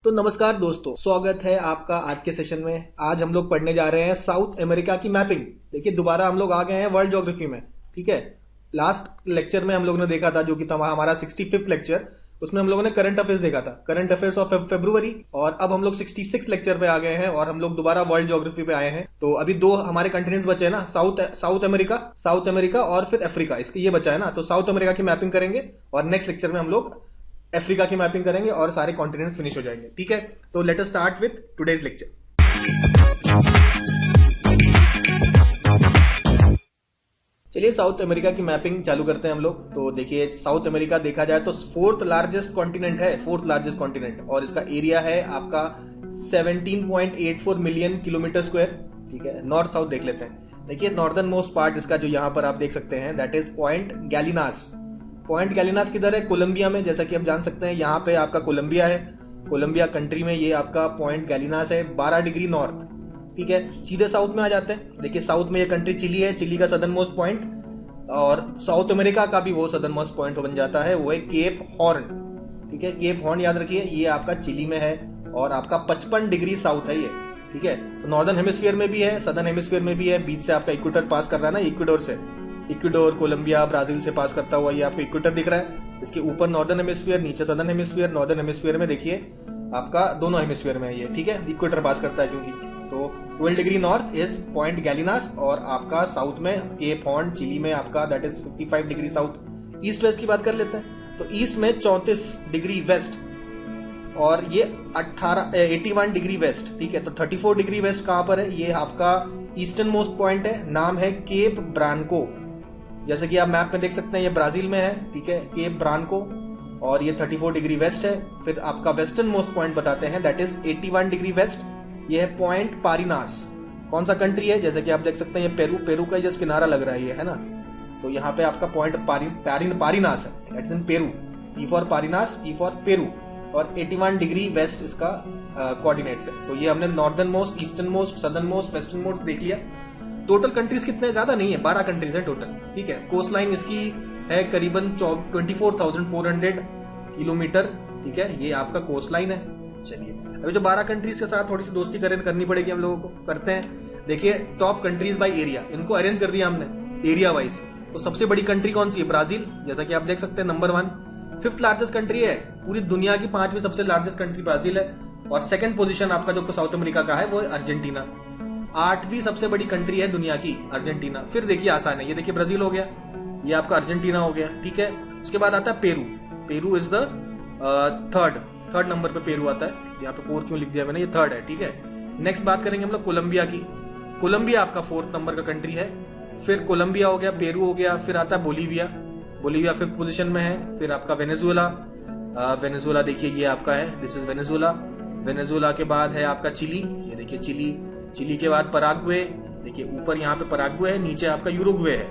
तो नमस्कार दोस्तों, स्वागत है आपका आज के सेशन में। आज हम लोग पढ़ने जा रहे हैं साउथ अमेरिका की मैपिंग। देखिए दोबारा हम लोग आ गए हैं वर्ल्ड ज्योग्राफी में। ठीक है, लास्ट लेक्चर में हम लोगों ने देखा था जो कि था हमारा 65th लेक्चर, उसमें हम लोगों ने करंट अफेयर्स देखा था, करंट अफेयर्स ऑफ फरवरी। और अब हम लोग 66 लेक्चर पे आ गए हैं और हम लोग दोबारा वर्ल्ड ज्योग्राफी पे आए हैं। तो अभी दो हमारे कंटिनेंट्स बचे हैं ना, साउथ अमेरिका और फिर अफ्रीका, इसके ये बचा है ना। तो साउथ अमेरिका की मैपिंग करेंगे और नेक्स्ट लेक्चर में हम लोग अफ्रीका की मैपिंग करेंगे और सारे कॉन्टिनेंट्स फिनिश हो जाएंगे। ठीक है, तो let us start with today's lecture. चलिए साउथ अमेरिका की मैपिंग चालू करते हैं हम लोग। तो देखिए साउथ अमेरिका देखा जाए तो फोर्थ लार्जेस्ट कॉन्टिनेंट और इसका एरिया है आपका 17.84 मिलियन किलोमीटर स्क्वायर। ठीक है, नॉर्थ साउथ देख लेते हैं। देखिए नॉर्दर्न मोस्ट पार्ट इसका जो यहाँ पर आप देख सकते हैं दैट इज पॉइंट गैलिनास किधर है? कोलंबिया में। जैसा कि आप जान सकते हैं यहाँ पे आपका कोलंबिया है, कोलंबिया कंट्री में ये आपका पॉइंट गैलिनास है, 12 डिग्री नॉर्थ। ठीक है, सीधे साउथ में आ जाते हैं। देखिए साउथ में ये कंट्री चिली है, चिली का सदर्न मोस्ट पॉइंट, और साउथ अमेरिका का भी वो सदर्न मोस्ट पॉइंट बन जाता है, वो है केप हॉर्न। ठीक है, केप हॉर्न याद रखिए, ये आपका चिली में है और आपका 55 डिग्री साउथ है ये। ठीक है, तो नॉर्दर्न हेमिस्फीयर में भी है, सदर्न हेमिस्फीयर में भी है, बीच से आपका इक्वेटर पास कर रहा है ना, इक्वेडोर से, इक्वेडोर कोलंबिया ब्राजील से पास करता हुआ ये आपको इक्वेटर दिख रहा है। इसके ऊपर नॉर्दर्न हेमिस्फीयर, नीचे सदर्न हेमिस्फीयर। नॉर्दर्न हेमिस्फीयर में देखिए आपका दोनों हेमिस्फीयर में है ये। ठीक है, इक्वेटर पास करता है क्योंकि। तो 12 डिग्री नॉर्थ इज पॉइंट गैलिनास, और आपका साउथ में केप हॉर्न चिली में आपका that is 55 degree south. East west की बात कर लेते हैं तो ईस्ट में 34 डिग्री वेस्ट और ये 81 डिग्री वेस्ट। ठीक है, तो 34 डिग्री वेस्ट कहां पर है? ये आपका ईस्टर्न मोस्ट पॉइंट है, नाम है केप ब्रांको। जैसे कि आप मैप में देख सकते हैं ये ब्राजील में है। ठीक है, केप ब्रांको, और ये 34 डिग्री वेस्ट है। फिर आपका वेस्टर्न मोस्ट पॉइंट बताते हैं दैट इज 81 डिग्री वेस्ट, ये है पॉइंट पारिनास। कौन सा कंट्री है? जैसे कि आप देख सकते हैं ये पेरू का जस्ट किनारा लग रहा है ये, है ना। तो यहाँ पे आपका पॉइंट पारिनास है, that is in Peru. P for Parinas, T for Peru, और 81 डिग्री वेस्ट इसका कोऑर्डिनेट्स है। तो ये हमने northern most, eastern most, southern most, western most देख लिया। टोटल कंट्रीज कितने? ज्यादा नहीं है, 12 कंट्रीज है टोटल। ठीक है, कोस्ट लाइन इसकी है करीबन 24,400 किलोमीटर। ठीक है, ये आपका कोस्ट लाइन है। चलिए अभी जो 12 कंट्रीज के साथ थोड़ी सी दोस्ती करनी पड़ेगी हम लोगों को, करते हैं। देखिए टॉप कंट्रीज बाय एरिया, इनको अरेंज कर दिया हमने एरिया वाइज। तो सबसे बड़ी कंट्री कौन सी है? ब्राजील, जैसा कि आप देख सकते हैं नंबर 1। 5th लार्जेस्ट कंट्री है, पूरी दुनिया की 5वीं सबसे लार्जेस्ट कंट्री ब्राजील है। और सेकंड पोजीशन आपका जो साउथ अमेरिका का है वो है अर्जेंटीना। 8वीं सबसे बड़ी कंट्री है दुनिया की अर्जेंटीना। फिर देखिए आसान है, ये देखिए ब्राजील हो गया, ये आपका अर्जेंटीना हो गया। ठीक है, उसके बाद आता है Peru is the third number पे पेरू आता है। यहाँ पे 4 क्यों लिख दिया मैंने, ये 3rd है। ठीक है, नेक्स्ट बात करेंगे हम लोग कोलंबिया की। कोलंबिया आपका 4th नंबर का कंट्री है। फिर कोलंबिया हो गया, पेरू हो गया, फिर आता है बोलीविया 5th पोजीशन में है। फिर आपका वेनेजुएला देखिए ये आपका है, दिस इज वेनेजुएला के बाद है आपका चिली, ये देखिए चिली के बाद पराग्वे, देखिए ऊपर यहाँ पे पराग्वे है, नीचे आपका यूरुग्वे है।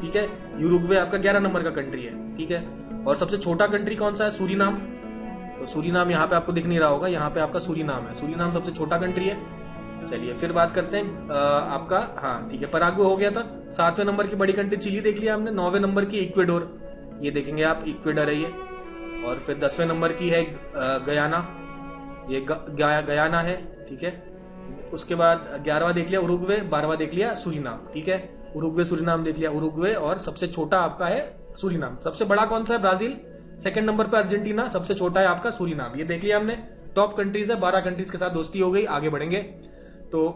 ठीक है, यूरुग्वे आपका 11 नंबर का कंट्री है। ठीक है, और सबसे छोटा कंट्री कौन सा है? सूरीनाम। तो सूरीनाम यहाँ पे आपको दिख नहीं रहा होगा, यहाँ पे आपका सूरीनाम है, सूरीनाम सबसे छोटा कंट्री है। चलिए फिर बात करते हैं आपका, हाँ ठीक है, पराग्वे हो गया था। 7वें नंबर की बड़ी कंट्री चिली देख लिया हमने। 9वें नंबर की इक्वेडोर, ये देखेंगे आप, इक्वेडर है ये। और फिर 10वें नंबर की है गयाना, ये गयाना है। ठीक है, उसके बाद 11वां देख लिया उरुग्वे, 12वां देख लिया सूरीनाम। ठीक है, उरुग्वे सूरीनाम देख लिया, उरुग्वे, और सबसे छोटा आपका है सूरीनाम। सबसे बड़ा कौन सा है? ब्राजील। सेकंड नंबर पे अर्जेंटीना, सबसे छोटा है आपका सूरीनाम। ये देख लिया हमने, टॉप कंट्रीज है। 12 कंट्रीज के साथ दोस्ती हो गई, आगे बढ़ेंगे। तो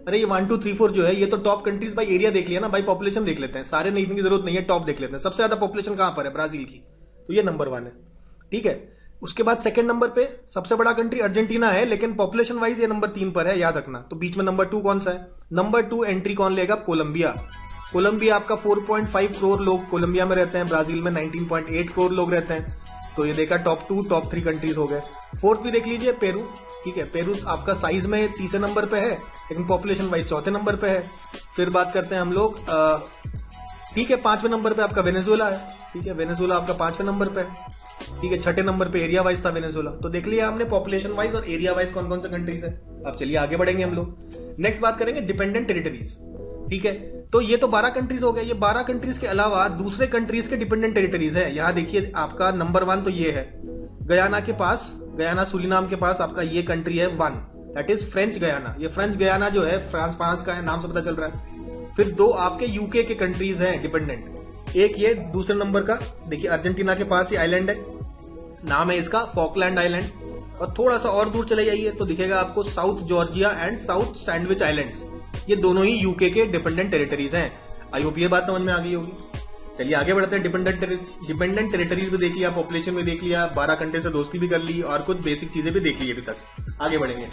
अरे ये 1 2 3 4 जो है ये तो टॉप कंट्रीज बाय एरिया देख लिया ना, बाय पॉपुलेशन देख लेते हैं। सारे नहीं की जरूरत नहीं है, टॉप देख लेते हैं। सबसे ज्यादा पॉपुलेशन कहां पर है? ब्राजील की, तो ये नंबर 1 है। ठीक है, उसके बाद सेकंड नंबर पे सबसे बड़ा कंट्री अर्जेंटीना है, लेकिन पॉपुलेशन वाइज ये नंबर 3 पर है, याद रखना। तो बीच में नंबर 2 कौन सा है? नंबर 2 एंट्री कौन लेगा? कोलंबिया आपका 4.5 करोड़ लोग कोलंबिया में रहते हैं। ब्राजील में 19.8 करोड़ लोग रहते हैं। तो ये देखा टॉप 2 टॉप 3 कंट्रीज हो गए। 4th भी देख लीजिए पेरू। ठीक है, पेरू आपका साइज में 3 नंबर पे है, लेकिन पॉपुलेशन वाइज 4थे नंबर पे है। फिर बात करते हैं हम लोग, ठीक है, 5वें नंबर पे आपका वेनेजुएला है। ठीक है, वेनेजुएला आपका 5वें नंबर पे है। ठीक है, 6ठे नंबर पे एरिया वाइज था वेनेजुएला। तो देख लिया हमने पॉपुलेशन वाइज और एरिया वाइज कौन कौन से कंट्रीज है। अब चलिए आगे बढ़ेंगे हम लोग। नेक्स्ट बात करेंगे डिपेंडेंट टेरिटरीज। ठीक है, तो ये तो 12 कंट्रीज हो गए। ये 12 कंट्रीज के अलावा दूसरे कंट्रीज के डिपेंडेंट टेरिटरीज है। यहाँ देखिए आपका नंबर 1 तो ये है, गयाना के पास गयाना सुरीनाम के पास आपका ये कंट्री है 1, दैट इज फ्रेंच गयाना। ये फ्रेंच गयाना जो है फ्रांस का है, नाम से पता चल रहा है। फिर 2 आपके यूके के कंट्रीज हैं डिपेंडेंट, एक ये दूसरे नंबर का देखिए अर्जेंटीना के पास ये आइलैंड है, नाम है इसका फॉकलैंड आइलैंड। और थोड़ा सा और दूर चले जाइए तो दिखेगा आपको south Georgia and south sandwich islands, ये दोनों ही यूके के डिपेंडेंट टेरिटरीज हैं। आई होप ये बात समझ में आ गई होगी। चलिए आगे बढ़ते हैं। डिपेंडेंट टेरिटरीज भी देख लिया, पॉपुलेशन भी देख लिया, 12 कंट्री से दोस्ती भी कर ली और कुछ बेसिक चीजें भी देख ली अभी तक। आगे बढ़ेंगे।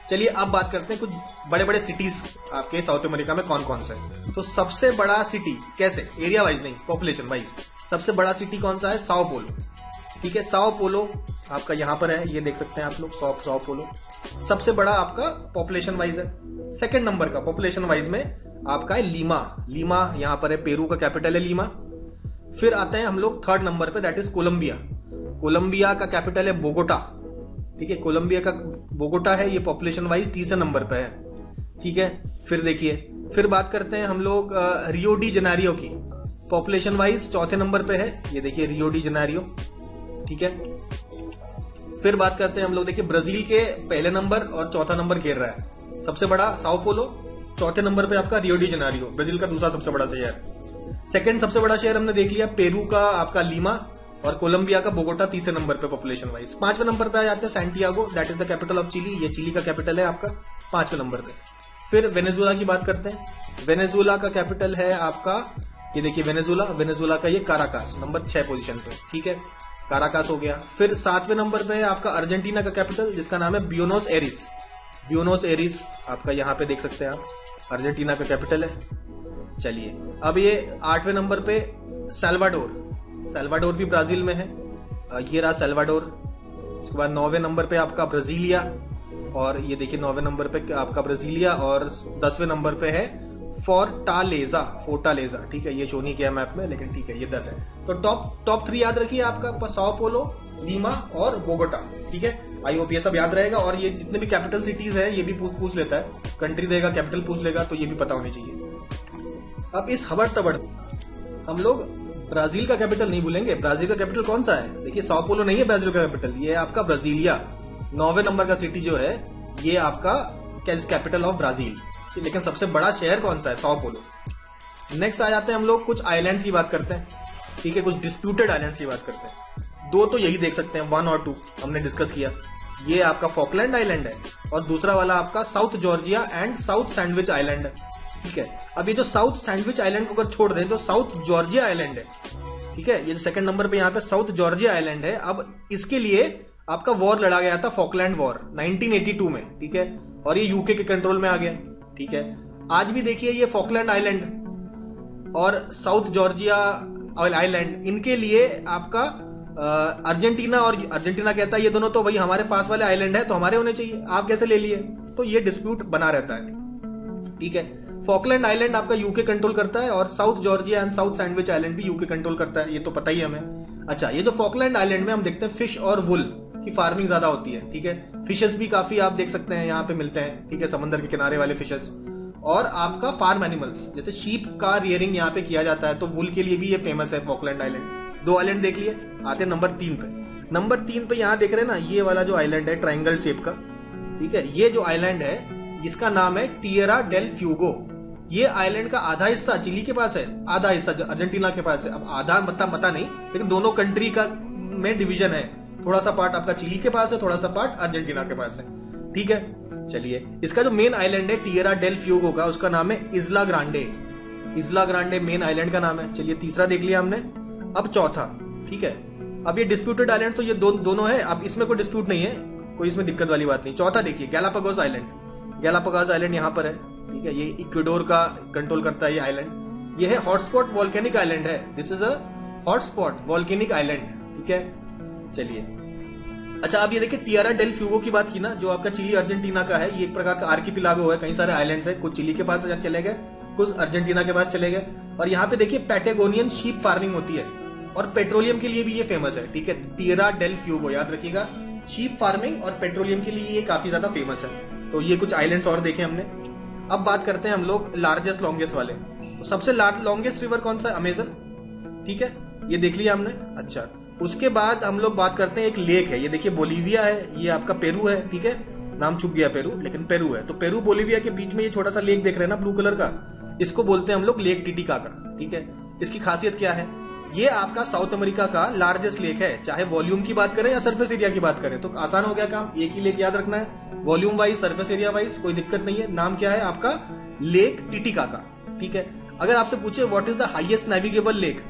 चलिए अब बात करते हैं कुछ बड़े बड़े सिटीज आपके साउथ अमेरिका में कौन कौन से हैं। तो सबसे बड़ा सिटी, कैसे, एरिया वाइज नहीं, पॉपुलेशन वाइज, सबसे बड़ा सिटी कौन सा है? Sao Paulo. ठीक है, साओ पोलो आपका यहाँ पर है, ये देख सकते हैं आप लोग, साओ पोलो सबसे बड़ा आपका पॉपुलेशन वाइज है। सेकंड नंबर का पॉपुलेशन वाइज में आपका है लीमा। लीमा यहाँ पर है, पेरू का कैपिटल है लीमा। फिर आते हैं हम लोग थर्ड नंबर पे, दैट इज कोलंबिया। कोलंबिया का कैपिटल है बोगोटा। ठीक है, कोलंबिया का बोगोटा है, ये पॉपुलेशन वाइज तीसरे नंबर पे है। ठीक है, फिर देखिए, फिर बात करते हैं हम लोग रियो डी जेनेरियो की, पॉपुलेशन वाइज चौथे नंबर पे है, ये देखिए रियो डी जेनेरियो। ठीक है, फिर बात करते हैं हम लोग, देखिए ब्राजील के पहले नंबर और चौथा नंबर घेर रहा है। सबसे बड़ा साओ पोलो, चौथे नंबर पे आपका रियो डी जेनेरियो, ब्राजील का दूसरा सबसे बड़ा शहर। सेकंड सबसे बड़ा शहर हमने देख लिया, पेरू का आपका लीमा, और कोलंबिया का बोगोटा तीसरे नंबर पे पॉपुलेशन वाइज। पांचवें नंबर पे आ जाते हैं Santiago, that is the capital of Chile, ये चिली का कैपिटल है आपका पांचवें नंबर पे। फिर वेनेजुएला की बात करते हैं। वेनेजुएला का कैपिटल है आपका, ये देखिए वेनेजुएला का ये काराकास, नंबर 6 पोजीशन पे। ठीक है, काराकास हो गया। फिर 7वें नंबर पे है आपका अर्जेंटीना का कैपिटल, जिसका नाम है ब्यूनोस एरिस। ब्यूनोस एरिस आपका यहाँ पे देख सकते हैं आप, अर्जेंटीना का कैपिटल है। चलिए अब ये 8वें नंबर पे सैल्वाडोर, सैल्वाडोर भी ब्राजील में है, ये रहा सैल्वाडोर। उसके बाद 9वें नंबर पे आपका ब्राजीलिया, और ये देखिए 9वें नंबर पे आपका ब्राजीलिया, और 10वें नंबर पे है फोर्टालेजा। ठीक है, ये शो नहीं किया मैप में, लेकिन ठीक है ये 10 है। तो टॉप 3 याद रखिए आपका, साओ पोलो, लीमा और बोगोटा। ठीक है, आई होप ये सब याद रहेगा। और ये जितने भी कैपिटल सिटीज है ये भी पूछ लेता है, कंट्री देगा कैपिटल पूछ लेगा, तो ये भी पता होनी चाहिए। अब इस हबड़ तबड़ हम लोग ब्राजील का कैपिटल नहीं भूलेंगे। ब्राजील का कैपिटल कौन सा है? देखिए साओ पोलो नहीं है ब्राजील का कैपिटल, ये है आपका ब्राजीलिया। 9वें नंबर का सिटी जो है ये आपका कैपिटल ऑफ ब्राजील। लेकिन सबसे बड़ा शहर कौन सा है? Sao Paulo. नेक्स्ट आ जाते हैं हम लोग कुछ आइलैंड्स की बात करते हैं। ठीक है, कुछ डिस्प्यूटेड आइलैंड्स की बात करते हैं। 2 तो यही देख सकते हैं, 1 और 2 हमने डिस्कस किया। ये आपका फॉकलैंड आइलैंड है, और दूसरा वाला आपका south Georgia and south sandwich island है। ठीक है, अब ये जो साउथ सैंडविच आइलैंड को अगर छोड़ दें तो साउथ जॉर्जिया आइलैंड है। ठीक है, ये जो सेकंड नंबर पे यहाँ पे साउथ जॉर्जिया आइलैंड है। अब इसके लिए आपका वॉर लड़ा गया था, फॉकलैंड वॉर 1982 में। ठीक है, और ये यूके के कंट्रोल में आ गया। ठीक है, आज भी देखिए ये फॉकलैंड आइलैंड और साउथ जॉर्जिया आइलैंड, इनके लिए आपका अर्जेंटीना, और अर्जेंटीना कहता है ये दोनों तो भाई हमारे पास वाले आइलैंड है, तो हमारे होने चाहिए, आप कैसे ले लिए? तो ये डिस्प्यूट बना रहता है। ठीक है, फॉकलैंड आइलैंड आपका यूके कंट्रोल करता है, और south Georgia and south sandwich island भी यूके कंट्रोल करता है, ये तो पता ही है हमें। अच्छा, ये जो फॉकलैंड आइलैंड में हम देखते हैं फिश और वुल की फार्मिंग ज्यादा होती है। ठीक है, फिशेस भी काफी आप देख सकते हैं यहाँ पे मिलते हैं। ठीक है, समंदर के किनारे वाले फिशेस, और आपका फार्म एनिमल्स जैसे शीप का रियरिंग यहाँ पे किया जाता है, तो वुल के लिए भी ये फेमस है फॉकलैंड आइलैंड। 2 आइलैंड देख लिए, आते हैं नंबर 3 पे। नंबर 3 पे यहाँ देख रहे हैं ना, ये वाला जो आइलैंड है ट्राइंगल शेप का। ठीक है, ये जो आइलैंड है इसका नाम है टिएरा डेल फ्यूगो। ये आइलैंड का आधा हिस्सा चिली के पास है, आधा हिस्सा अर्जेंटीना के पास है। अब आधा पता नहीं, लेकिन दोनों कंट्री का में डिवीजन है, थोड़ा सा पार्ट आपका चिली के पास है, थोड़ा सा पार्ट अर्जेंटीना के पास है। ठीक है, चलिए इसका जो मेन आइलैंड है टिएरा डेल फ्यूगो का, उसका नाम है इस्ला ग्रांडे। इस्ला ग्रांडे मेन आइलैंड का नाम है। चलिए तीसरा देख लिया हमने, अब चौथा। ठीक है, अब ये डिस्प्यूटेड आइलैंड तो ये दोनों है, अब इसमें कोई डिस्प्यूट नहीं है, कोई इसमें दिक्कत वाली बात नहीं। चौथा देखिए गैलापागोस आइलैंड। गैलापागोस आइलैंड यहाँ पर है। ठीक है, ये इक्वेडोर का कंट्रोल करता है ये आइलैंड। ये है हॉटस्पॉट वॉल्केनिक आइलैंड है, this is a hotspot volcanic island. ठीक है, चलिए अच्छा, अब ये देखिए टिएरा डेल फ्यूगो की बात की ना, जो आपका चिली अर्जेंटीना का है, ये एक प्रकार का आर्किपिलागो है, कई सारे आइलैंड्स है, कुछ चिली के पास चले गए, कुछ अर्जेंटीना के पास चले गए। और यहाँ पे देखिए पैटागोनियन शीप फार्मिंग होती है, और पेट्रोलियम के लिए भी ये फेमस है। ठीक है, टिएरा डेल फ्यूगो याद रखिएगा, शीप फार्मिंग और पेट्रोलियम के लिए ये काफी ज्यादा फेमस है। तो ये कुछ आइलैंड्स और देखे हमने। अब बात करते हैं हम लोग लार्जेस्ट लॉन्गेस्ट वाले। तो सबसे लॉन्गेस्ट रिवर कौन सा है? अमेजन। ठीक है, ये देख लिया हमने। अच्छा, उसके बाद हम लोग बात करते हैं एक लेक है, ये देखिए बोलीविया है, ये आपका पेरू है, ठीक है, नाम छुप गया पेरू, लेकिन पेरू है। तो पेरू बोलीविया के बीच में ये छोटा सा लेक देख रहे हैं ना ब्लू कलर का, इसको बोलते हैं हम लोग लेक टिटिकाका, ठीक है। इसकी खासियत क्या है, ये आपका साउथ अमेरिका का लार्जेस्ट लेक है, चाहे वॉल्यूम की बात करें या सरफेस एरिया की बात करें, तो आसान हो गया काम, एक ही लेक याद रखना है, volume wise surface area wise कोई दिक्कत नहीं है। नाम क्या है आपका, लेक टिटिकाका, ठीक है। अगर आपसे पूछे what is the highest navigable lake,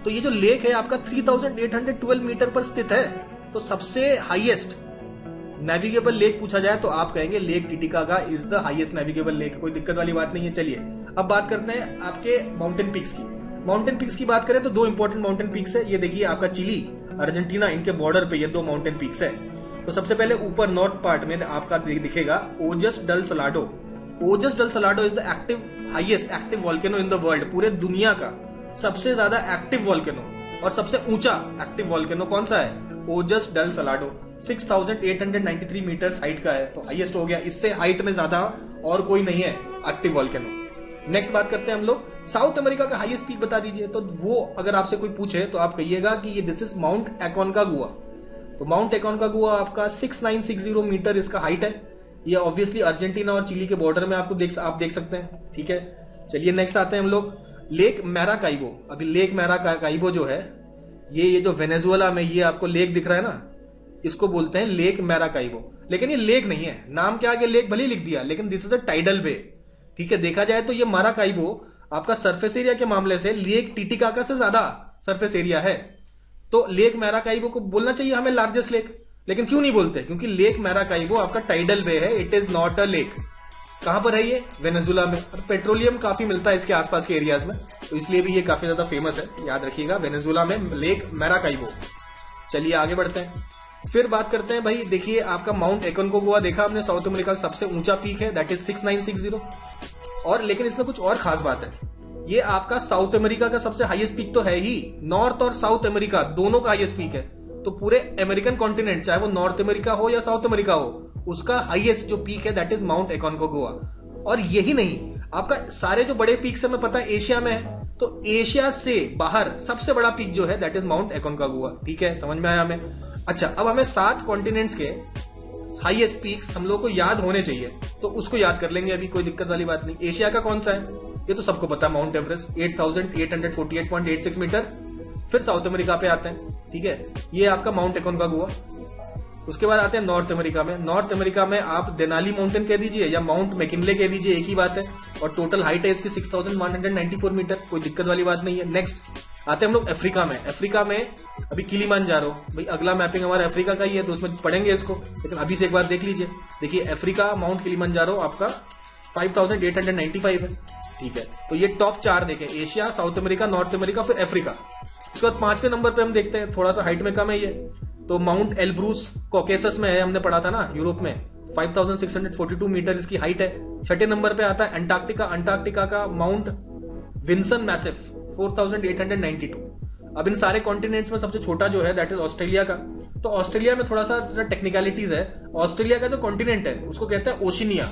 तो ये जो लेक है आपका 3812 मीटर पर स्थित है। तो सबसे हाईएस्ट नेविगेबल लेक पूछा जाए तो आप कहेंगे lake Titicaca is the highest navigable lake, कोई दिक्कत वाली बात नहीं है। चलिए अब बात करते हैं आपके माउंटेन पीक्स की। माउंटेन पीक्स की बात करें तो दो इंपॉर्टेंट माउंटेन पीक्स है, ये देखिए आपका चिली अर्जेंटीना, इनके बॉर्डर पे ये दो माउंटेन पीक्स है। तो सबसे पहले ऊपर नॉर्थ पार्ट में आपका दिखेगा Ojos del Salado. Ojos del Salado is the highest active volcano in the world, पूरे दुनिया का सबसे ज्यादा एक्टिव वॉल्केनो और सबसे ऊंचा एक्टिव वॉल्केनो कौन सा है, ओजस डल सलाडो, 6893 मीटर्स हाइट का है, तो हाईएस्ट हो गया। इससे हाइट में ज्यादा और कोई नहीं है एक्टिव वॉल्केनो। नेक्स्ट बात करते हैं हम लोग साउथ अमेरिका का हाईएस्ट पीक बता दीजिए, तो वो अगर आपसे कोई पूछे तो आप कहिएगा कि ये दिस इज माउंट एकोनकागुआ। तो माउंट एकोनकागुआ आपका 6960 मीटर इसका हाइट है, ये ऑब्वियसली अर्जेंटीना और चिली के बॉर्डर में आप देख सकते हैं, ठीक है। चलिए नेक्स्ट आते हैं हम लोग लेक मैराकाइबो। अभी लेक मैराकाइबो जो है ये जो वेनेजुएला में ये आपको लेक दिख रहा है ना, इसको बोलते हैं लेक मैराकाइबो, लेकिन ये लेक नहीं है, नाम क्या आगे लेक भले लिख दिया, लेकिन दिस इज अ टाइडल बे, ठीक है। देखा जाए तो ये माराकाइबो आपका सरफेस एरिया के मामले से लेक टिटिकाका से ज्यादा सरफेस एरिया है, तो लेक मैराकाइबो को बोलना चाहिए हमें लार्जेस्ट लेक, लेकिन क्यों नहीं बोलते, क्योंकि लेक मैराकाइबो आपका टाइडल बे है, it is not a lake. कहां पर है ये, वेनेजुएला में, और पेट्रोलियम काफी मिलता है इसके आसपास के एरियाज में, तो इसलिए भी ये काफी ज्यादा फेमस है, याद रखिएगा, वेनेजुएला में लेक मैराकाइबो। चलिए आगे बढ़ते हैं, फिर बात करते हैं भाई, देखिए आपका माउंट एकोनकागुआ देखा हमने, साउथ अमेरिका का सबसे ऊंचा पीक है, दैट इज 6960, और लेकिन इसमें कुछ और खास बात है, ये आपका साउथ अमेरिका का सबसे हाईएस्ट पीक तो है ही, नॉर्थ और साउथ अमेरिका दोनों का हाईएस्ट पीक है, तो पूरे अमेरिकन कॉन्टिनेंट चाहे वो नॉर्थ अमेरिका हो या साउथ अमेरिका हो, उसका हाईएस्ट जो पीक है दैट इज माउंट एकोनकागुआ। और यही नहीं, आपका सारे जो बड़े पीक्स हमें पता है एशिया में है, तो एशिया से बाहर सबसे बड़ा पीक जो है दैट इज माउंट एकोनकागुआ, ठीक है, समझ में आया हमें। अच्छा, अब हमें 7 कॉन्टिनेंट्स के हाईएस्ट पीक्स हम लोग को याद होने चाहिए, तो उसको याद कर लेंगे, अभी कोई दिक्कत वाली बात नहीं। एशिया का कौन सा है, ये तो सबको पता है, माउंट एवरेस्ट 8848.86 मीटर। फिर साउथ अमेरिका पे आते हैं, ठीक है, ये आपका माउंट एकोनकागुआ। उसके बाद आते हैं नॉर्थ अमेरिका में। नॉर्थ अमेरिका में आप देनाली माउंटेन कह दीजिए या माउंट मैकिनले कह दीजिए, एक ही बात है, और टोटल हाइट है इसकी 6194 मीटर, कोई दिक्कत वाली बात नहीं है। नेक्स्ट आते हैं हम लोग अफ्रीका में। अफ्रीका में अभी किलिमांजारो, भाई अगला मैपिंग हमारा अफ्रीका का ही है, तो उसमें पढ़ेंगे इसको, लेकिन अभी से एक बार देख लीजिए। देखिए अफ्रीका माउंट किलिमांजारो आपका 5895 है, ठीक है। तो ये टॉप 4 देखें, Asia, south America, north America, फिर अफ्रीका। उसके बाद 5वें नंबर पे हम देखते हैं, थोड़ा सा हाइट में कम है ये, तो माउंट एल्ब्रूस कॉकेसस में है, हमने पढ़ा था ना यूरोप में, 5642 मीटर इसकी हाइट है। 6ठे नंबर पे आता है अंटार्कटिका। अंटार्कटिका का माउंट विंसन मैसिव 4892। अब इन सारे कॉन्टिनेंट्स में सबसे छोटा जो है दैट इज ऑस्ट्रेलिया का। तो ऑस्ट्रेलिया में थोड़ा सा टेक्निकलिटीज है, ऑस्ट्रेलिया का जो कॉन्टिनेंट है उसको कहते हैं ओशिनिया,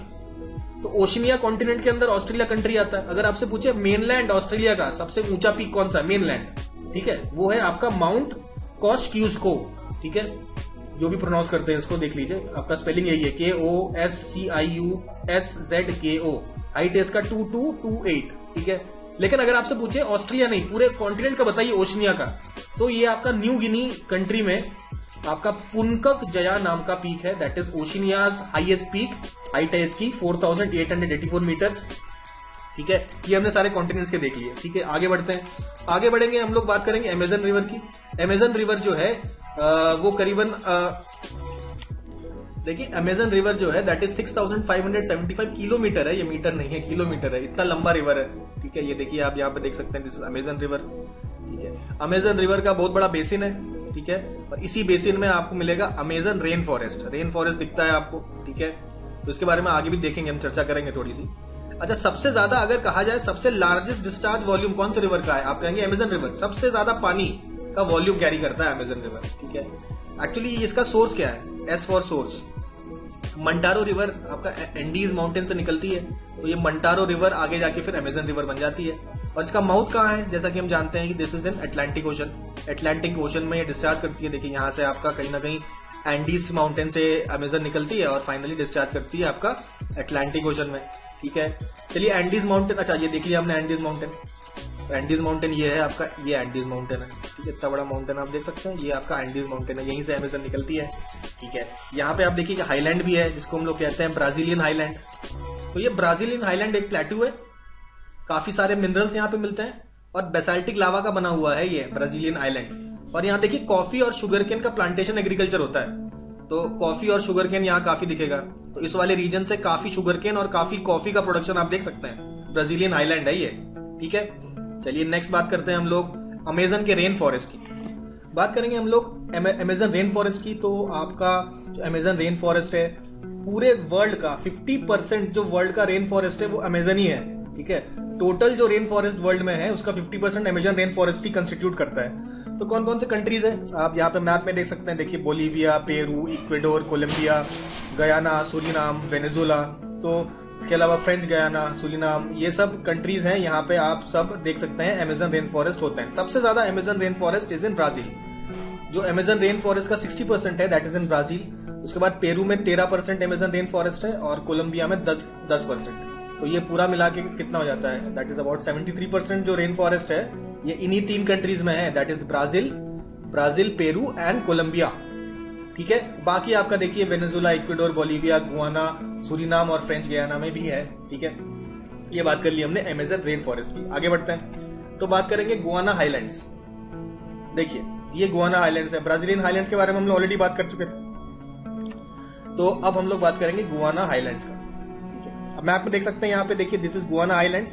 तो ओशिनिया कॉन्टिनेंट के अंदर ऑस्ट्रेलिया कंट्री आता है। अगर आपसे पूछे मेनलैंड ऑस्ट्रेलिया का सबसे ऊंचा पीक कौन सा है, मेनलैंड, ठीक है, वो है आपका माउंट कॉस्क्यूस्को, ठीक है, जो भी प्रोनाउंस करते हैं इसको देख लीजिए, आपका स्पेलिंग यही है, KOSCIUSZKO। हाइट है इसका 2228, ठीक है। लेकिन अगर आपसे पूछे ऑस्ट्रिया नहीं, पूरे कॉन्टिनेंट का बताइए ओशिनिया का, तो ये आपका न्यू गिनी कंट्री में आपका पुनकक जया नाम का पीक है, that is Oceania's highest peak. Height है इसकी 4884 मीटर, ठीक है। ये हमने सारे कॉन्टिनेंट्स के देख लिए, ठीक है। आगे बढ़ते हैं, आगे बढ़ेंगे हम लोग बात करेंगे अमेजन रिवर की। अमेजन रिवर जो है वो करीबन देखिए अमेजन रिवर जो है दैट इज 6575 किलोमीटर है, ये मीटर नहीं है, किलोमीटर है, इतना लंबा रिवर है, ठीक है। ये देखिए आप यहाँ पे देख सकते हैं, दिस इज अमेजन रिवर, ठीक है। अमेजन रिवर का बहुत बड़ा बेसिन है, ठीक है, और इसी बेसिन में आपको मिलेगा Amazon rain forest. Rain forest दिखता है आपको, ठीक है, तो इसके बारे में आगे भी देखेंगे, हम चर्चा करेंगे थोड़ी सी। अच्छा, सबसे ज्यादा अगर कहा जाए सबसे लार्जेस्ट डिस्चार्ज वॉल्यूम कौन से रिवर का है, आप कहेंगे अमेजन रिवर। सबसे ज्यादा पानी का वॉल्यूम कैरी करता है अमेजन रिवर, ठीक है। एक्चुअली इसका सोर्स क्या है, एस फॉर सोर्स, मंटारो रिवर आपका एंडीज माउंटेन से निकलती है, तो ये मंटारो रिवर आगे जाके फिर अमेजन रिवर बन जाती है, और इसका माउथ कहाँ है, जैसा कि हम जानते हैं कि this is in Atlantic ocean. Atlantic ocean में ये डिस्चार्ज करती है। देखिए यहाँ से आपका कहीं ना कहीं एंडीज माउंटेन से अमेजन निकलती है और फाइनली डिस्चार्ज करती है आपका अटलांटिक ओशन में। ठीक है, चलिए एंडीज माउंटेन, अच्छा ये देख लिया हमने एंडीज माउंटेन। एंडीज माउंटेन ये है आपका, ये एंडीज माउंटेन है। ठीक है, इतना बड़ा माउंटेन आप देख सकते हैं, ये आपका एंडीज माउंटेन है, यहीं से अमेजन निकलती है। ठीक है, यहाँ पे आप देखिए कि हाईलैंड भी है जिसको हम लोग कहते हैं ब्राजीलियन हाईलैंड। तो ये ब्राजीलियन हाईलैंड एक प्लेट्यू है, काफी सारे मिनरल्स यहाँ पे मिलते हैं और बेसाल्टिक लावा का बना हुआ है ये ब्राजीलियन आइलैंड्स। और यहाँ देखिए कॉफी और शुगर केन का प्लांटेशन एग्रीकल्चर होता है, तो कॉफी और शुगर केन यहाँ काफी दिखेगा। तो इस वाले रीजन से काफी शुगर केन और काफी कॉफी का प्रोडक्शन आप देख सकते हैं। ब्राजीलियन आइलैंड है ये। ठीक है, चलिए नेक्स्ट बात करते हैं हम लोग अमेजन के रेन फॉरेस्ट की। बात करेंगे हम लोग अमेजन रेन फॉरेस्ट की। तो आपका जो अमेजन रेन फॉरेस्ट है, पूरे वर्ल्ड का 50% जो वर्ल्ड का रेन फॉरेस्ट है वो अमेजन ही है। ठीक है, टोटल जो रेन फॉरेस्ट वर्ल्ड में है उसका 50% अमेजन रेन फॉरेस्ट ही कंस्टिट्यूट करता है। तो कौन कौन से कंट्रीज है आप यहाँ पे मैप में देख सकते हैं। देखिए Bolivia, Peru, Ecuador, Colombia, Guyana, Suriname, Venezuela, तो इसके अलावा फ्रेंच गयाना, सूरीनाम, ये सब कंट्रीज हैं। यहाँ पे आप सब देख सकते हैं अमेजन रेन फॉरेस्ट होते हैं। सबसे ज्यादा Amazon rain forest is in Brazil. जो अमेजन रेन फॉरेस्ट का 60% है दैट इज इन ब्राजील। उसके बाद पेरू में 13% अमेजन रेन फॉरेस्ट है और कोलंबिया में 10% है। तो ये पूरा मिला के कितना हो जाता है, दैट इज अबाउट 73% जो रेन फॉरेस्ट है ये इन्हीं 3 कंट्रीज में है, that is Brazil, Peru and Colombia. ठीक है, बाकी आपका देखिए Venezuela, Ecuador, Bolivia, Guana, Suriname और फ्रेंच गयाना में भी है। ठीक है, ये बात कर ली हमने अमेजन रेन फॉरेस्ट की। आगे बढ़ते हैं तो बात करेंगे गुआना हाईलैंड्स। देखिए ये गुआना हाईलैंड्स है। ब्राजीलियन हाईलैंड्स के बारे में हम लोग ऑलरेडी बात कर चुके थे, तो अब हम लोग बात करेंगे गुआना हाईलैंड्स का। अब मैप में देख सकते हैं, यहाँ पे देखिए this is Guana islands,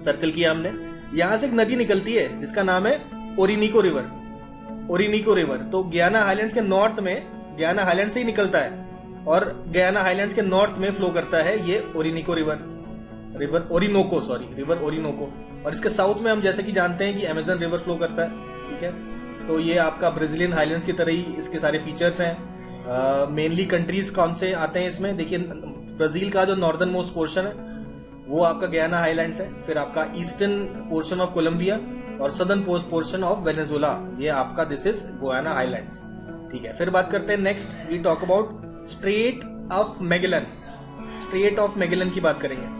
circle किया हमने। यहां से एक नदी निकलती है जिसका नाम है ओरिनिको रिवर। ओरिनिको रिवर तो गयाना हाईलैंड्स के नॉर्थ में, गयाना हाईलैंड से ही निकलता है और गयाना हाईलैंड्स के नॉर्थ में फ्लो करता है ये ओरिनिको रिवर ओरिनोको, रिवर ओरिनोको। और इसके साउथ में हम जैसे कि जानते हैं कि अमेजन रिवर फ्लो करता है। ठीक है, तो ये आपका ब्राजीलियन हाईलैंड्स की तरह ही इसके सारे फीचर्स हैं। मेनली कंट्रीज कौन से आते हैं इसमें, देखिए ब्राजील का जो नॉर्दर्न मोस्ट पोर्शन है वो आपका गयाना हाईलैंड्स है, फिर आपका ईस्टर्न पोर्शन ऑफ कोलंबिया और सदर्न पोर्शन ऑफ वेनेजुला, ये आपका दिस इज गुआना हाईलैंड्स। ठीक है, फिर बात करते हैं next we talk about strait of Magellan. Strait of Magellan की बात करेंगे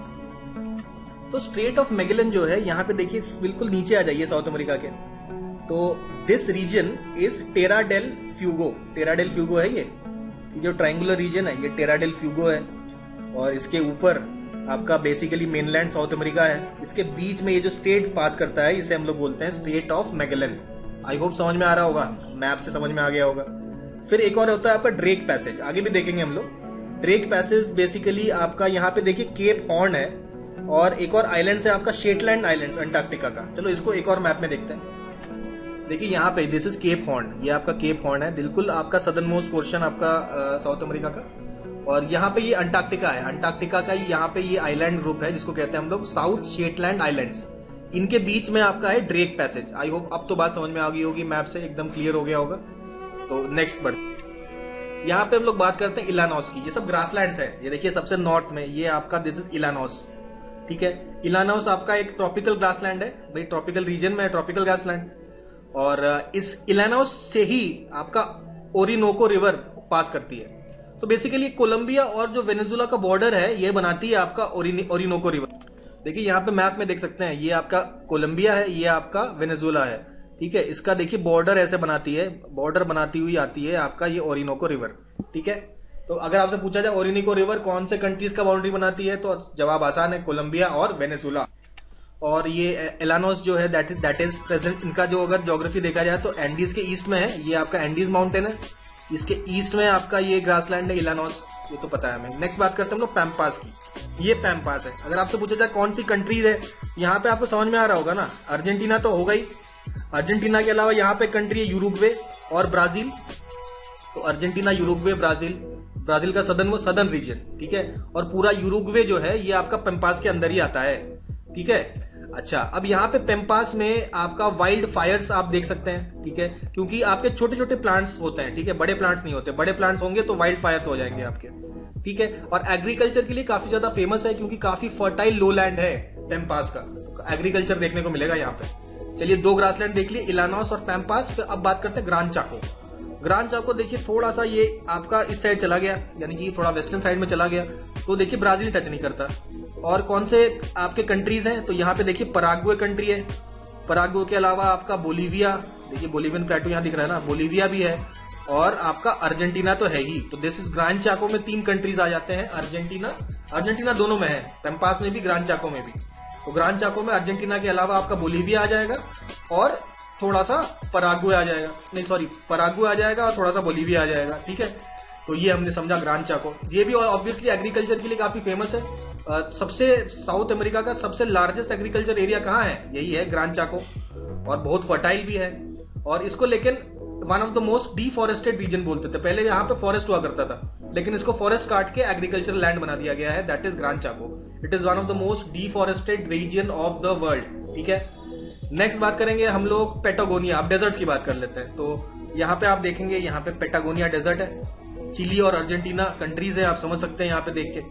तो स्ट्रेट ऑफ मैगेलन जो है यहाँ पे देखिए बिल्कुल नीचे आ जाइए साउथ अमेरिका के, तो this region is Tierra del Fuego. Tierra del Fuego है ये जो ट्रायंगुलर रीजन है, ये टेरा डेल फ्यूगो है और इसके ऊपर आपका बेसिकली मेनलैंड साउथ अमेरिका है। इसके बीच में ये जो स्टेट पास करता है इसे हम लोग बोलते हैं state of Magellan. I hope समझ में आ रहा होगा, मैप से समझ में आ गया होगा। फिर एक और होता है आपका ड्रेक पैसेज, आगे भी देखेंगे हम लोग। ड्रेक पैसेज बेसिकली आपका यहाँ पे देखिए केप हॉर्न है और एक और आइलैंड है आपका शेटलैंड आइलैंड्स अंटार्कटिका का। चलो इसको एक और मैप में देखते हैं। देखिए यहाँ पे दिस इज केप हॉर्न, ये आपका केप हॉर्न है, बिल्कुल आपका सदर्न मोस्ट पोर्शन आपका साउथ अमेरिका का। और यहाँ पे ये अंटार्कटिका है, अंटार्कटिका का यहाँ पे ये आइलैंड ग्रुप है जिसको कहते हैं हम लोग साउथ शेटलैंड आइलैंड्स। इनके बीच में आपका है ड्रेक पैसेज। आई होप अब तो बात समझ में आ गई होगी, मैप से एकदम क्लियर हो गया होगा। तो नेक्स्ट बढ़, यहाँ पे हम लोग बात करते हैं इलानॉस की। ये सब ग्रासलैंड्स है, ये देखिए सबसे नॉर्थ में ये आपका दिस इज इलानॉस। ठीक है, इलानॉस आपका एक ट्रॉपिकल ग्रासलैंड है भाई, ट्रॉपिकल रीजन में ट्रॉपिकल ग्रासलैंड। और इस इलानॉस से ही आपका ओरिनोको रिवर पास करती है। तो बेसिकली कोलंबिया और जो वेनेजुला का बॉर्डर है ये बनाती है आपका ओरिनोको रिवर। देखिए यहाँ पे मैप में देख सकते हैं, ये आपका कोलंबिया है, ये आपका वेनेजुला है। ठीक है, इसका देखिए बॉर्डर ऐसे बनाती है, बॉर्डर बनाती हुई आती है आपका ये ओरिनोको रिवर। ठीक है, तो अगर आपसे पूछा जाए ओरिनोको रिवर कौन से कंट्रीज का बाउंड्री बनाती है तो जवाब आसान है, कोलंबिया और वेनेजुला। और ये इलानॉस जो है दैट इज प्रेजेंट, इनका जो अगर ज्योग्राफी देखा जाए तो एंडीज के ईस्ट में है, ये आपका एंडीज माउंटेन है, इसके ईस्ट में आपका ये ग्रासलैंड है इलानॉस, ये तो पता है हमें। नेक्स्ट बात करते हैं हम लोग पैम्पास की। ये पैम्पास है, अगर आपसे पूछा जाए कौन सी कंट्रीज है, यहाँ पे आपको समझ में आ रहा होगा ना, अर्जेंटीना तो होगा ही। अर्जेंटीना के अलावा यहाँ पे कंट्री है यूरुग्वे और ब्राजील। तो अर्जेंटीना, यूरुग्वे, ब्राजील का सदर्न रीजन। ठीक है, और पूरा यूरुग्वे जो है ये आपका पैम्पास के अंदर ही आता है। ठीक है, अच्छा अब यहाँ पे पैम्पास में आपका वाइल्ड फायर्स आप देख सकते हैं। ठीक है, क्योंकि आपके छोटे छोटे प्लांट्स होते हैं, ठीक है, बड़े प्लांट्स नहीं होते। बड़े प्लांट्स होंगे तो वाइल्ड फायर्स हो जाएंगे आपके। ठीक है, और एग्रीकल्चर के लिए काफी ज्यादा फेमस है क्योंकि काफी फर्टाइल लो लैंड है पैम्पास का एग्रीकल्चर देखने को मिलेगा यहाँ पे। चलिए 2 ग्रासलैंड देख लिए, इलानोस और पैम्पास। फिर अब बात करते हैं ग्रांड चाको। ग्रांड चाको देखिए थोड़ा सा ये आपका इस साइड चला गया, यानी कि थोड़ा वेस्टर्न साइड में चला गया, तो देखिए ब्राजील टच नहीं करता। और कौन से आपके कंट्रीज हैं, तो यहाँ पे देखिए पराग्वे कंट्री है, पराग्वे के अलावा आपका बोलीविया, देखिए बोलीवियन प्लेटो यहाँ दिख रहा है ना, बोलीविया भी है, और आपका अर्जेंटीना तो है ही। तो दिस इज ग्रांड चाको में 3 कंट्रीज आ जाते हैं, अर्जेंटीना दोनों में है, पैम्पास में भी ग्रांड चाको में भी। तो ग्रांड चाको में अर्जेंटीना के अलावा आपका बोलीविया आ जाएगा और थोड़ा सा पराग्वे आ जाएगा, नहीं सॉरी पराग्वे आ जाएगा और थोड़ा सा बोलीविया आ जाएगा, ठीक है। तो ये हमने समझा ग्रांड चाको। ये भी ऑब्वियसली एग्रीकल्चर के लिए काफी फेमस है। सबसे साउथ अमेरिका का सबसे लार्जेस्ट एग्रीकल्चर एरिया कहाँ है, यही है ग्रांड चाको, और बहुत फर्टाइल भी है। और इसको लेकिन one of the most deforested region बोलते थे, पहले यहाँ पे फॉरेस्ट हुआ करता था, लेकिन इसको फॉरेस्ट काट के एग्रीकल्चरल लैंड बना दिया गया है, that is Gran Chaco. It is one of the most deforested region of the world, ठीक है। नेक्स्ट बात करेंगे हम लोग पेटागोनिया। अब डेजर्ट की बात कर लेते हैं। तो यहाँ पे आप देखेंगे, यहाँ पे पेटागोनिया डेजर्ट है, चिली और अर्जेंटीना कंट्रीज है, आप समझ सकते हैं यहाँ पे देख के,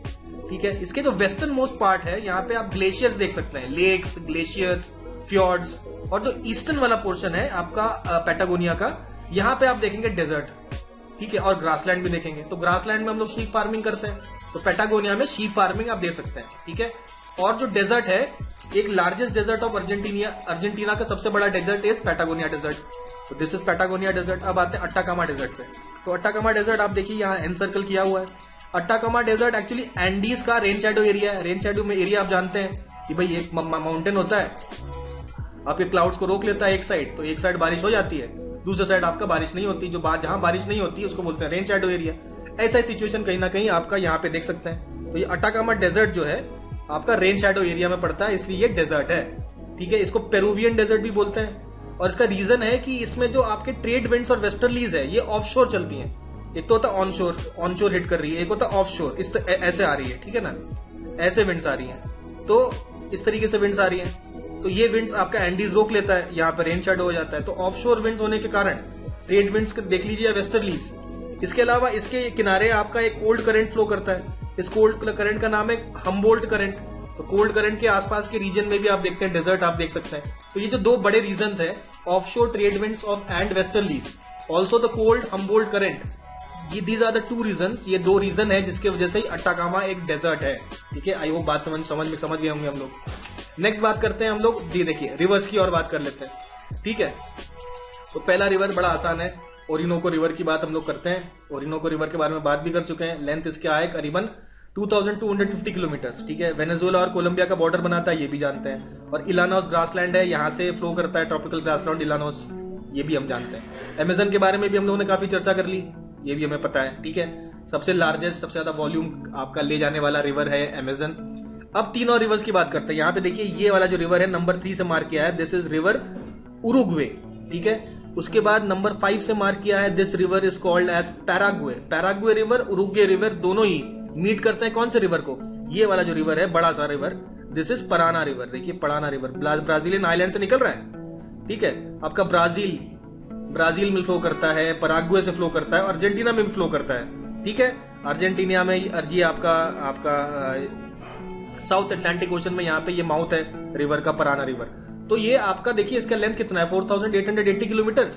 ठीक है। इसके जो वेस्टर्न मोस्ट पार्ट है, यहाँ पे आप ग्लेशियर्स देख सकते हैं, लेक्स, ग्लेशियर्स, फ्योर्ड्स। और जो ईस्टर्न वाला पोर्शन है आपका पेटागोनिया का, यहाँ पे आप देखेंगे डेजर्ट, ठीक है, और ग्रासलैंड भी देखेंगे। तो ग्रासलैंड में हम लोग शीप फार्मिंग करते हैं, तो पेटागोनिया में शीप फार्मिंग आप देख सकते हैं, ठीक है। और जो डेजर्ट है, एक लार्जेस्ट डेजर्ट ऑफ अर्जेंटीना का सबसे बड़ा डेजर्ट इज पेटागोनिया डेजर्ट। तो दिस इज पेटागोनिया डेजर्ट। अब आते हैं अट्टाकामा डेजर्ट पे। तो अट्टाकामा डेजर्ट आप देखिए यहाँ एनसर्कल किया हुआ है। अट्टाकामा डेजर्ट एक्चुअली एंडीज का रेन शैडो एरिया है। रेन शैडो में एरिया आप जानते हैं कि भाई एक माउंटेन होता है, आपके क्लाउड्स को रोक लेता है एक साइड, तो एक साइड बारिश हो जाती है, दूसरे साइड आपका बारिश नहीं होती। जो जहां बारिश नहीं होती है उसको बोलते हैं रेन शैडो एरिया। ऐसा सिचुएशन कहीं ना कहीं आपका यहाँ पे देख सकते हैं। तो ये अट्टाकामा डेजर्ट जो है आपका रेन शैडो एरिया में पड़ता है, इसलिए ये डेजर्ट है, ठीक है। इसको पेरुवियन डेजर्ट भी बोलते हैं। और इसका रीजन है कि इसमें जो आपके ट्रेड विंड्स और वेस्टर्लीज है, ये ऑफशोर चलती हैं। एक तो होता है ऑनशोर हिट कर रही है, एक होता है ऑफशोर, ऐसे आ रही है, ठीक है ना, ऐसे विंड्स आ रही हैं। तो इस तरीके से विंड्स आ रही हैं, तो ये विंड्स आपका एंडीज रोक लेता है, यहाँ पर रेन शैडो हो जाता है। तो ऑफशोर विंड्स होने के कारण ट्रेड विंड्स देख लीजिए, वेस्टर्लीज। इसके अलावा इसके किनारे आपका एक कोल्ड करंट फ्लो करता है। इस कोल्ड करंट का नाम है हम्बोल्ट करंट। तो कोल्ड करंट के आसपास के रीजन में भी आप देखते हैं डेजर्ट आप देख सकते हैं। तो ये जो 2 बड़े रीजन है, offshore trade winds of and westerlies, also the cold Humboldt current, ये दीज आर द 2 रीजन। ये 2 रीजन है जिसके वजह से ही अट्टाकामा एक डेजर्ट है, ठीक है। आई होप बात समझ गए होंगे हम लोग। नेक्स्ट बात करते हैं हम लोग, ये देखिए रिवर्स की और बात कर लेते हैं, ठीक है। तो पहला रिवर बड़ा आसान है, ओरिनोको रिवर की बात हम लोग करते हैं। ओरिनोको रिवर के बारे में बात भी कर चुके हैं। लेंथ इसका है करीबन 2250 किलोमीटर, ठीक है। वेनेजुएला और कोलंबिया का बॉर्डर बनाता है, ये भी जानते हैं। और इलानोस ग्रासलैंड है, यहाँ से फ्लो करता है ट्रॉपिकल ग्रासलैंड इलानोस, ये भी हम जानते हैं। अमेजन के बारे में भी हम लोगों ने काफी चर्चा कर ली, ये भी हमें पता है, ठीक है। सबसे लार्जेस्ट, सबसे ज्यादा वॉल्यूम आपका ले जाने वाला रिवर है अमेजन। अब 3 और रिवर्स की बात करते हैं। यहाँ पे देखिए ये वाला जो रिवर है नंबर 3 से मार्क किया है, दिस इज रिवर उरुग्वे, ठीक है। उसके बाद नंबर 5 से मार्क किया है, this river is called as Paraguay. Paraguay river, Uruguay river दोनों ही मीट करते हैं कौन से रिवर को, ये वाला जो रिवर है बड़ा सा river, this is Parana river. देखिए पराना रिवर ब्राजीलियन आइलैंड से निकल रहा है, ठीक है। आपका ब्राजील में फ्लो करता है, पराग्वे से फ्लो करता है, अर्जेंटीना में भी फ्लो करता है, ठीक है। अर्जेंटीना में ये आपका साउथ अटलांटिक ओशन में यहाँ पे ये माउथ है रिवर का, पराना रिवर। तो ये आपका देखिए इसका लेंथ कितना है, 4880 किलोमीटर।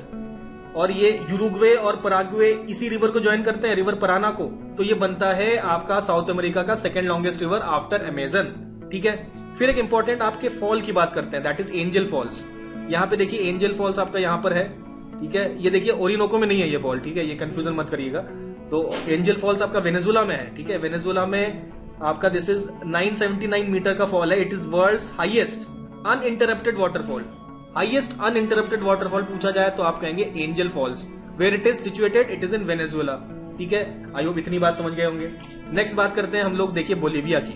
और ये यूरुग्वे और पराग्वे इसी रिवर को ज्वाइन करते हैं, रिवर पराना को। तो ये बनता है आपका साउथ अमेरिका का 2nd longest river after Amazon, ठीक है। फिर एक इंपॉर्टेंट आपके फॉल की बात करते हैं, दैट इज एंजल फॉल्स। यहाँ पे देखिए एंजल फॉल्स आपका यहाँ पर है, ठीक है। ये देखिए ओरिनोको में नहीं है ये फॉल, ठीक है, ये कंफ्यूजन मत करिएगा। तो एंजल फॉल्स आपका वेनेजुएला में है, ठीक है। वेनेजुएला में आपका दिस इज 979 मीटर का फॉल है। It is world's highest uninterrupted waterfall. Highest uninterrupted waterfall पूछा जाए तो आप कहेंगे Angel Falls. Where it is situated, it is in Venezuela, ठीक है। आई होप इतनी बात समझ गए होंगे। नेक्स्ट बात करते हैं हम लोग, देखिए बोलीविया की।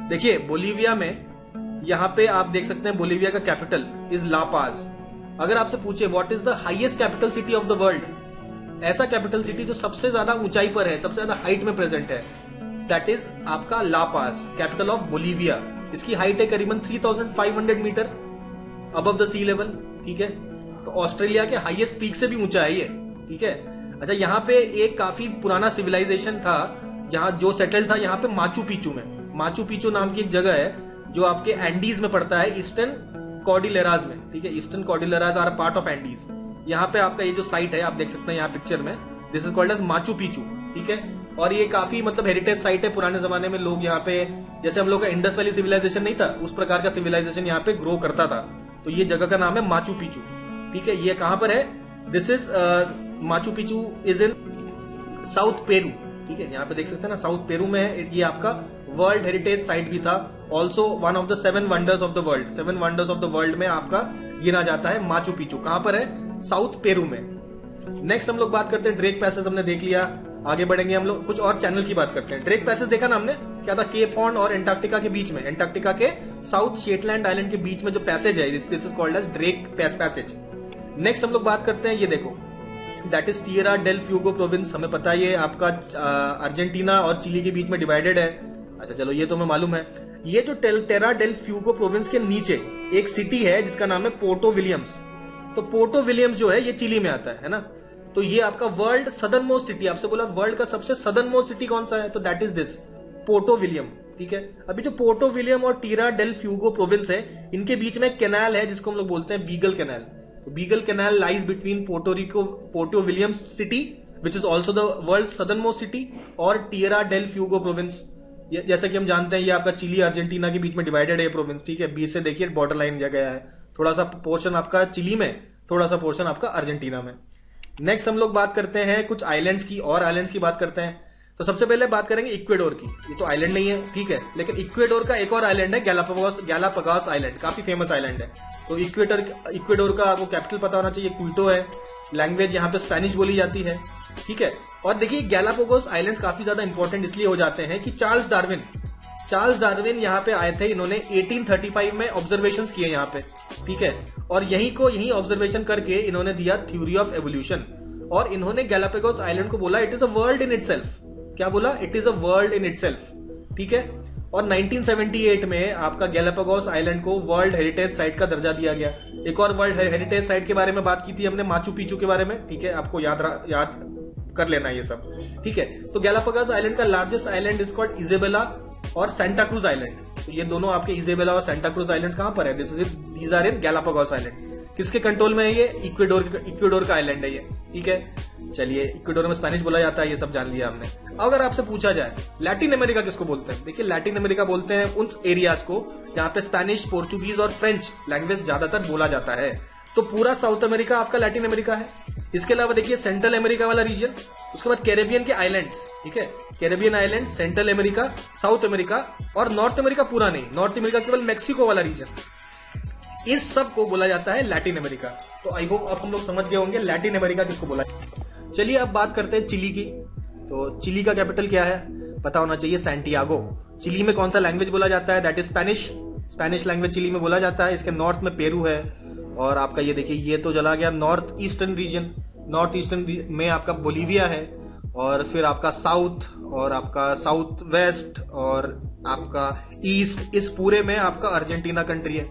देखिए बोलीविया में यहाँ पे आप देख सकते हैं बोलीविया का कैपिटल इज ला पाज। अगर आपसे पूछे what is the highest capital city of the world, ऐसा कैपिटल सिटी जो सबसे ज्यादा ऊंचाई पर है, सबसे ज्यादा हाइट में प्रेजेंट है, दैट इज आपका La Paz, capital of Bolivia. इसकी हाइट है करीबन 3500 metre above the sea level, ठीक है। तो ऑस्ट्रेलिया के हाईएस्ट पीक से भी ऊंचा है ये, ठीक है। अच्छा, यहाँ पे एक काफी पुराना सिविलाइजेशन था, यहाँ जो सेटल्ड था यहाँ पे माचू पिचू में। माचू पिचू नाम की एक जगह है जो आपके एंडीज में पड़ता है, ईस्टर्न कॉर्डिलेराज में, ठीक है। Eastern Cordilleras are part of Andes. यहाँ पे आपका ये जो साइट है आप देख सकते हैं यहाँ पिक्चर में, this is called as Machu Picchu, ठीक है। और ये काफी मतलब हेरिटेज साइट है। पुराने जमाने में लोग यहाँ पे, जैसे हम लोग का इंडस वैली सिविलाइजेशन नहीं था, उस प्रकार का सिविलाइजेशन यहाँ पे ग्रो करता था। तो ये जगह का नाम है माचू पिचू, ठीक है। ये कहां पर है? This is Machu Picchu is in south Peru, ठीक है। यहाँ पे देख सकते हैं ना, साउथ पेरू में है। ये आपका वर्ल्ड हेरिटेज साइट भी था, also one of the 7 wonders of the world. 7 wonders of the world में आपका गिना जाता है माचू पिचू। कहां पर है? साउथ पेरू में। नेक्स्ट हम लोग बात करते हैं ड्रेक पैसेज, हमने देख लिया। आगे बढ़ेंगे हम लोग, कुछ और चैनल की बात करते हैं। ड्रेक पैसेज देखा ना हमने, क्या था? केप हॉर्न और एंटार्क्टिका के बीच में, एंटार्क्टिका के साउथ शेटलैंड आइलैंड के बीच में जो पैसेज है, this is called as Drake Passage. Next हम लोग बात करते हैं, ये देखो, that is Tierra del Fuego province. हमें पता है ये आपका अर्जेंटीना और चिली के बीच में डिवाइडेड है। अच्छा चलो, ये तो हमें मालूम है। ये जो टेरा डेल फ्यूगो प्रोविंस के नीचे एक सिटी है जिसका नाम है पोर्टो विलियम्स। तो पोर्टो विलियम्स जो है ये चिली में आता है ना। तो ये आपका वर्ल्ड सदर्न मोस्ट सिटी, आपसे बोला वर्ल्ड का सबसे सदर्न मोस्ट सिटी कौन सा है, तो that is this Puerto William, ठीक है। अभी जो पोर्टो विलियम और टिएरा डेल फ्यूगो प्रोविंस है, इनके बीच में एक कैनाल है जिसको हम लोग बोलते हैं Beagle canal. Beagle canal lies between Porto Williams city which is also the world southern most city और टिएरा डेल फ्यूगो प्रोविंस। जैसा कि हम जानते हैं ये आपका चिली अर्जेंटीना के बीच में डिवाइडेड है प्रोविंस, ठीक है। बीच से देखिए बॉर्डर लाइन दिया गया है, थोड़ा सा पोर्शन आपका चिली में, थोड़ा सा पोर्शन आपका अर्जेंटीना में। नेक्स्ट हम लोग बात करते हैं कुछ आइलैंड्स की, और आइलैंड्स की बात करते हैं। तो सबसे पहले बात करेंगे इक्वेडोर की। ये तो आइलैंड नहीं है, ठीक है, लेकिन इक्वेडोर का एक और आइलैंड है गैलापागोस आइलैंड, काफी फेमस आइलैंड है। तो इक्वेडोर का आपको कैपिटल पता होना चाहिए, क्विटो है। लैंग्वेज यहाँ पे स्पेनिश बोली जाती है, ठीक है। और देखिए गैलापागोस आइलैंड काफी ज्यादा इंपॉर्टेंट इसलिए हो जाते हैं कि चार्ल्स डार्विन यहाँ पे आए थे। इन्होंने 1835 में ऑब्जर्वेशंस किए यहाँ पे, ठीक है। और यही ऑब्जर्वेशन करके इन्होंने दिया थ्योरी ऑफ एवोल्यूशन। और इन्होंने गैलापागोस आइलैंड को बोला it is a world in itself. क्या बोला? It is a world in itself, ठीक है। और 1978 में आपका गैलापागोस आइलैंड को वर्ल्ड हेरिटेज साइट का दर्जा दिया गया। एक और वर्ल्ड हेरिटेज साइट के बारे में बात की थी हमने, माचू पिचू के बारे में, ठीक है। आपको याद कर लेना ये सब, ठीक है। तो गैलापागोस आइलैंड का largest island is called Isabella और सेंटा क्रूज आइलैंड। तो ये दोनों आपके इजेबेला और सेंटा क्रूज आइलैंड कहां पर है? These are in Galapagos island. किसके कंट्रोल में है ये? इक्वेडोर का आइलैंड है ये, ठीक है। चलिए, इक्वेडोर में स्पेनिश बोला जाता है, ये सब जान लिया हमने। अगर आपसे पूछा जाए लैटिन अमेरिका किसको बोलते हैं? देखिए लैटिन अमेरिका बोलते हैं उन एरियाज को जहां पे स्पेनिश, पोर्चुगीज और फ्रेंच लैंग्वेज ज्यादातर बोला जाता है। तो पूरा साउथ अमेरिका आपका लैटिन अमेरिका है। इसके अलावा देखिए सेंट्रल अमेरिका वाला रीजन, उसके बाद कैरेबियन के आइलैंड्स, ठीक है। Caribbean island, central America, south America और नॉर्थ अमेरिका पूरा नहीं, नॉर्थ अमेरिका केवल मेक्सिको वाला रीजन, इस सब को बोला जाता है लैटिन अमेरिका। तो आई होप अब हम लोग समझ गए होंगे लैटिन अमेरिका किसको बोला। चलिए अब बात करते हैं चिली की। तो चिली का कैपिटल क्या है? पता होना चाहिए, सैंटियागो। चिली में कौन सा लैंग्वेज बोला जाता है? That is Spanish language Chile में बोला जाता है। इसके नॉर्थ में पेरू है और आपका ये देखिए ये तो चला गया north eastern region. North eastern में आपका बोलीविया है और फिर आपका साउथ और आपका साउथ वेस्ट और आपका ईस्ट, इस पूरे में आपका अर्जेंटीना कंट्री है।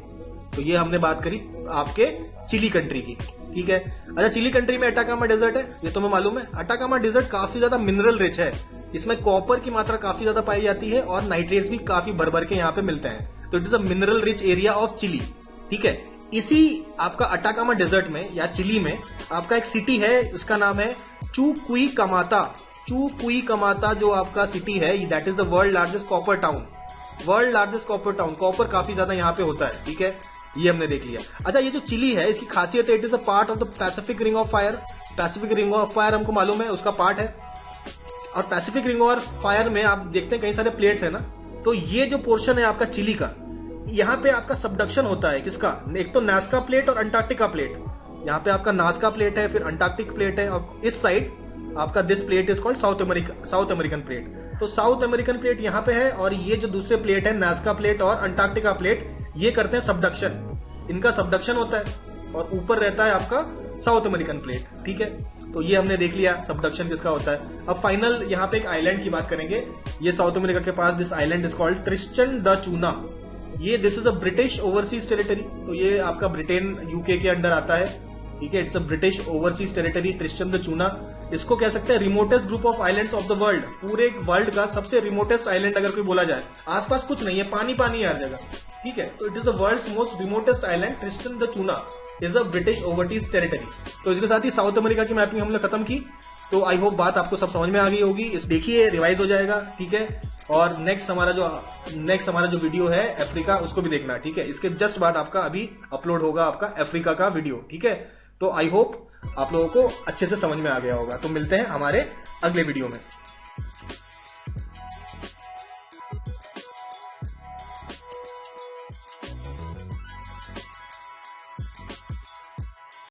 तो ये हमने बात करी आपके चिली कंट्री की, ठीक है। अच्छा, चिली कंट्री में अटाकामा डेजर्ट है, ये तो मैं मालूम है। अटाकामा डेजर्ट काफी ज्यादा मिनरल रिच है, इसमें कॉपर की मात्रा काफी ज्यादा पाई जाती है और नाइट्रेट्स भी काफी भर के यहाँ पे मिलते हैं। तो it is a mineral rich area of Chile, ठीक है। इसी आपका अटाकामा डेजर्ट में या चिली में आपका एक सिटी है, उसका नाम है चुक्विकामाता। चुक्विकामाता जो आपका सिटी है, that is the world largest copper town. Copper काफी ज्यादा यहाँ पे होता है, ठीक है। ये हमने देख लिया। अच्छा, ये जो चिली है इसकी खासियत है, it is a part of the Pacific ring of fire. Pacific ring of fire हमको मालूम है, उसका पार्ट है। और पैसिफिक रिंग ऑफ फायर में आप देखते हैं कई सारे प्लेट्स है ना, तो ये जो पोर्शन है आपका चिली का, यहाँ पे आपका सबडक्शन होता है किसका? एक तो नास्का प्लेट और अंटार्कटिका प्लेट। यहाँ पे आपका नास्का प्लेट है, फिर अंटार्कटिक प्लेट है, और इस साइड आपका this plate is called south American plate. तो साउथ अमेरिकन प्लेट यहाँ पे है और ये जो दूसरे प्लेट है नास्का प्लेट और अंटार्कटिका प्लेट, ये करते हैं सबडक्शन, इनका सबडक्शन होता है और ऊपर रहता है आपका साउथ अमेरिकन प्लेट, ठीक है। तो ये हमने देख लिया सबडक्शन किसका होता है। अब फाइनल यहाँ पे एक आइलैंड की बात करेंगे। ये साउथ अमेरिका के पास this island is called Tristan da Cunha. ये this is a British overseas territory. तो ये आपका ब्रिटेन यूके के अंडर आता है, ठीक है। It's a British overseas territory, Tristan da चूना। इसको कह सकते हैं remotest group of islands of the world, पूरे वर्ल्ड का सबसे रिमोटेस्ट आइलैंड अगर कोई बोला जाए, आसपास कुछ नहीं है, पानी पानी है हर जगह, ठीक है। तो it is the world's most remotest island, Tristan da Cunha is a British overseas territory. तो इसके साथ ही साउथ अमेरिका की मैपिंग हमने खत्म की। तो आई होप बात आपको सब समझ में आ गई होगी। इस देखिए रिवाइज हो जाएगा, ठीक है। और नेक्स्ट हमारा जो वीडियो है अफ्रीका, उसको भी देखना, ठीक है। इसके जस्ट बाद आपका अभी अपलोड होगा आपका अफ्रीका का वीडियो, ठीक है। तो आई होप आप लोगों को अच्छे से समझ में आ गया होगा। तो मिलते हैं हमारे अगले वीडियो में।